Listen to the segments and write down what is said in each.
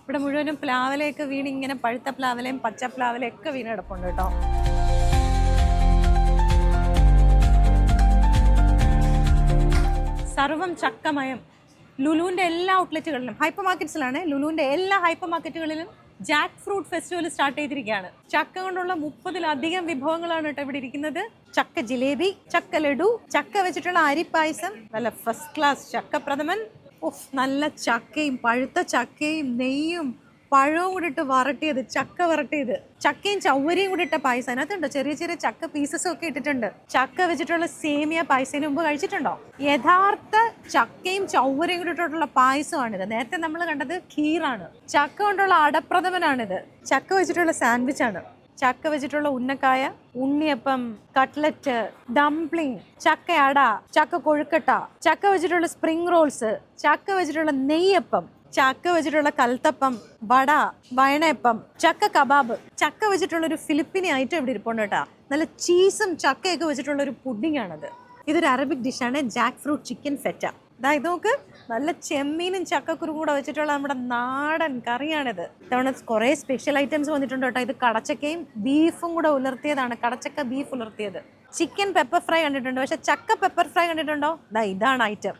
ഇവിടെ മുഴുവനും പ്ലാവലയൊക്കെ വീണ് ഇങ്ങനെ പഴുത്ത പ്ലാവലയും പച്ച പ്ലാവലയൊക്കെ വീണ് കിടപ്പുണ്ട് കേട്ടോ. സർവം ചക്കമയം. ലുലുവിൻ്റെ എല്ലാ ഔട്ട്ലെറ്റുകളിലും, ഹൈപ്പർ മാർക്കറ്റ്സിലാണ്, ലുലുവിൻ്റെ എല്ലാ ഹൈപ്പർ മാർക്കറ്റുകളിലും ജാക്ക് ഫ്രൂട്ട് ഫെസ്റ്റിവൽ സ്റ്റാർട്ട് ചെയ്തിരിക്കുകയാണ്. ചക്ക കൊണ്ടുള്ള 30-ലധികം വിഭവങ്ങളാണ് കേട്ടോ ഇവിടെ ഇരിക്കുന്നത്. ചക്ക ജിലേബി, ചക്ക ലഡു, ചക്ക വെച്ചിട്ടുള്ള അരിപ്പായസം, നല്ല ഫസ്റ്റ് ക്ലാസ് ചക്ക പ്രഥമൻ, നല്ല ചക്കയും പഴുത്ത ചക്കയും നെയ്യും പഴവും കൂടി ഇട്ട് വരട്ടിയത്, ചക്ക വരട്ടിയത്, ചക്കയും ചവ്വരിയും കൂടി ഇട്ട പായസം. അതിനകത്തുണ്ടോ ചെറിയ ചെറിയ ചക്ക പീസസും ഒക്കെ ഇട്ടിട്ടുണ്ട്. ചക്ക വെച്ചിട്ടുള്ള സേമിയ പായസം മുമ്പ് കഴിച്ചിട്ടുണ്ടോ? യഥാർത്ഥ ചക്കയും ചവ്വരിയും കൂടി ഇട്ടിട്ടുള്ള പായസമാണിത്. നേരത്തെ നമ്മൾ കണ്ടത് ഖീറാണ്. ചക്ക കൊണ്ടുള്ള അടപ്രഥമനാണിത്. ചക്ക വെച്ചിട്ടുള്ള സാൻഡ്വിച്ചാണ്. ചക്ക വെച്ചിട്ടുള്ള ഉന്നക്കായ, ഉണ്ണിയപ്പം, കട്ട്ലറ്റ്, ഡംപ്ലിംഗ്, ചക്ക അട, ചക്ക കൊഴുക്കട്ട, ചക്ക വെച്ചിട്ടുള്ള സ്പ്രിംഗ് റോൾസ്, ചക്ക വെച്ചിട്ടുള്ള നെയ്യപ്പം, ചക്ക വെച്ചിട്ടുള്ള കൽത്തപ്പം, വട, വയണയപ്പം, ചക്ക കബാബ്, ചക്ക വെച്ചിട്ടുള്ള ഒരു ഫിലിപ്പിനി ഐറ്റം ഇവിടെ ഇരിപ്പുണ്ട് കേട്ടോ. നല്ല ചീസും ചക്കയൊക്കെ വെച്ചിട്ടുള്ള ഒരു പുഡിംഗ് ആണത്. ഇതൊരു അറബിക് ഡിഷാണ്, ജാക്ക് ഫ്രൂട്ട് ചിക്കൻ ഫെറ്റ. അതായത് നോക്ക്, നല്ല ചെമ്മീനും ചക്കക്കുരും കൂടെ വെച്ചിട്ടുള്ള നമ്മുടെ നാടൻ കറിയാണിത്. ഇത്തവണ കുറേ സ്പെഷ്യൽ ഐറ്റംസ് വന്നിട്ടുണ്ട് കേട്ടോ. ഇത് കടച്ചക്കയും ബീഫും കൂടെ ഉലർത്തിയതാണ്, കടച്ചക്ക ബീഫ് ഉലർത്തിയത്. ചിക്കൻ പെപ്പർ ഫ്രൈ കണ്ടിട്ടുണ്ടോ? പക്ഷെ ചക്ക പെപ്പർ ഫ്രൈ കണ്ടിട്ടുണ്ടോ? ഇതാണ് ഐറ്റം.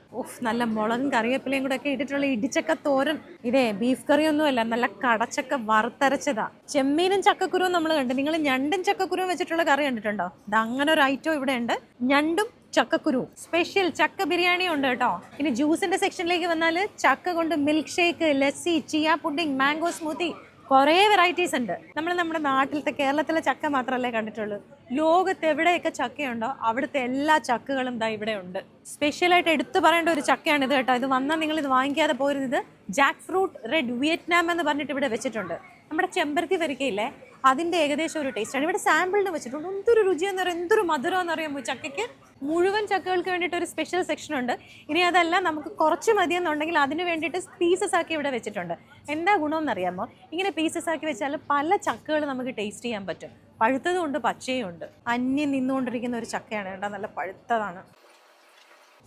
നല്ല മുളകും കറിവേപ്പിലയും കൂടെ ഒക്കെ ഇട്ടിട്ടുള്ള ഇടിച്ചക്ക തോരൻ. ഇതേ ബീഫ് കറിയൊന്നുമല്ല, നല്ല കടച്ചക്ക വറുത്തരച്ചതാ. ചെമ്മീനും ചക്കക്കുരുവും നമ്മൾ കണ്ടു. നിങ്ങൾ ഞണ്ടും ചക്കക്കുരുവും വെച്ചിട്ടുള്ള കറി കണ്ടിട്ടുണ്ടോ? അങ്ങനെ ഒരു ഐറ്റം ഇവിടെ ഉണ്ട്. ഞണ്ടും ചക്കക്കുരു സ്പെഷ്യൽ ചക്ക ബിരിയാണി ഉണ്ട് കേട്ടോ. ഇനി ജ്യൂസിന്റെ സെക്ഷനിലേക്ക് വന്നാൽ ചക്ക കൊണ്ട് milk shake, lassi, chia pudding, mango smoothie, കുറേ വെറൈറ്റീസ് ഉണ്ട്. നമ്മൾ നമ്മുടെ നാട്ടിലത്തെ കേരളത്തിലെ ചക്ക മാത്രമല്ലേ കണ്ടിട്ടുള്ളൂ. ലോകത്ത് എവിടെയൊക്കെ ചക്കയുണ്ടോ അവിടുത്തെ എല്ലാ ചക്കകളും ഇവിടെ ഉണ്ട്. സ്പെഷ്യലായിട്ട് എടുത്തു പറയേണ്ട ഒരു ചക്കയാണ് ഇത് കേട്ടോ. ഇത് വന്നാൽ നിങ്ങൾ ഇത് വാങ്ങിക്കാതെ പോരുന്നത്. ജാക്ക് ഫ്രൂട്ട് റെഡ് വിയറ്റ്നാം എന്ന് പറഞ്ഞിട്ട് ഇവിടെ വെച്ചിട്ടുണ്ട്. നമ്മുടെ ചെമ്പരത്തി വരിക്കയില്ലേ, അതിൻ്റെ ഏകദേശം ഒരു ടേസ്റ്റാണ്. ഇവിടെ സാമ്പിളിന് വെച്ചിട്ടുണ്ട്. എന്തൊരു രുചിയെന്ന് പറയാം, എന്തൊരു മധുരമെന്ന് അറിയാമോ ചക്കയ്ക്ക്. മുഴുവൻ ചക്കകൾക്ക് വേണ്ടിയിട്ട് ഒരു സ്പെഷ്യൽ സെക്ഷൻ ഉണ്ട്. ഇനി അതല്ല, നമുക്ക് കുറച്ച് മതിയെന്നുണ്ടെങ്കിൽ അതിന് വേണ്ടിയിട്ട് പീസസ് ആക്കി ഇവിടെ വെച്ചിട്ടുണ്ട്. എന്താ ഗുണമെന്ന് അറിയാമോ? ഇങ്ങനെ പീസസ് ആക്കി വെച്ചാൽ പല ചക്കകൾ നമുക്ക് ടേസ്റ്റ് ചെയ്യാൻ പറ്റും. പഴുത്തതും ഉണ്ട്, പച്ചയും ഉണ്ട്. അന്യം നിന്നുകൊണ്ടിരിക്കുന്ന ഒരു ചക്കയാണ് കേട്ടോ, നല്ല പഴുത്തതാണ്.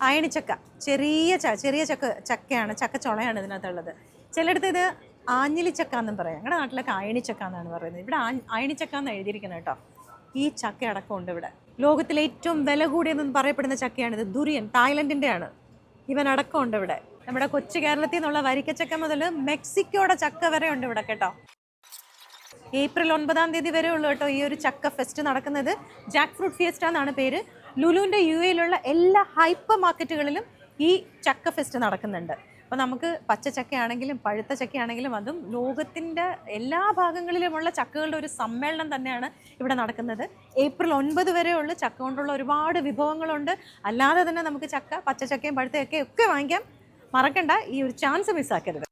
അയണിച്ചക്ക, ചെറിയ ചക്കയാണ്, ചക്കച്ചുളയാണ് ഇതിനകത്തുള്ളത്. ചിലയിടത്ത് ഇത് ആഞ്ഞിലിച്ചക്ക എന്നും പറയാം. ഞങ്ങളുടെ നാട്ടിലൊക്കെ അയണിച്ചക്ക എന്നാണ് പറയുന്നത്. ഇവിടെ അയണിച്ചക്ക എന്ന് എഴുതിയിരിക്കുന്നത് കേട്ടോ. ഈ ചക്ക അടക്കമുണ്ട് ഇവിടെ. ലോകത്തിലെ ഏറ്റവും വില കൂടിയെന്ന് പറയപ്പെടുന്ന ചക്കയാണിത്. ദുരിയൻ, തായ്ലൻഡിൻ്റെ ആണ്. ഇവൻ അടക്കമുണ്ട് ഇവിടെ. നമ്മുടെ കൊച്ചു കേരളത്തിൽ നിന്നുള്ള വരിക്കച്ചക്ക മുതൽ മെക്സിക്കോയുടെ ചക്ക വരെ ഉണ്ട് ഇവിടെ കേട്ടോ. ഏപ്രിൽ 9 വരെ ഉള്ളൂ കേട്ടോ ഈ ഒരു ചക്ക ഫെസ്റ്റ് നടക്കുന്നത്. ജാക്ക് ഫ്രൂട്ട് ഫിയസ്റ്റ എന്നാണ് പേര്. ലുലുവിൻ്റെ UAE-ലുള്ള എല്ലാ ഹൈപ്പർ മാർക്കറ്റുകളിലും ഈ ചക്ക ഫെസ്റ്റ് നടക്കുന്നുണ്ട്. അപ്പോൾ നമുക്ക് പച്ചച്ചക്കയാണെങ്കിലും പഴുത്ത ചക്കയാണെങ്കിലും അതും ലോകത്തിൻ്റെ എല്ലാ ഭാഗങ്ങളിലുമുള്ള ചക്കകളുടെ ഒരു സമ്മേളനം തന്നെയാണ് ഇവിടെ നടക്കുന്നത്. ഏപ്രിൽ 9 വരെയുള്ള ചക്ക കൊണ്ടുള്ള ഒരുപാട് വിഭവങ്ങളുണ്ട്. അല്ലാതെ തന്നെ നമുക്ക് ചക്ക, പച്ചച്ചക്കയും പഴുത്തയൊക്കെ വാങ്ങിക്കാം. മറക്കണ്ട, ഈ ഒരു ചാൻസ് മിസ്സാക്കരുത്.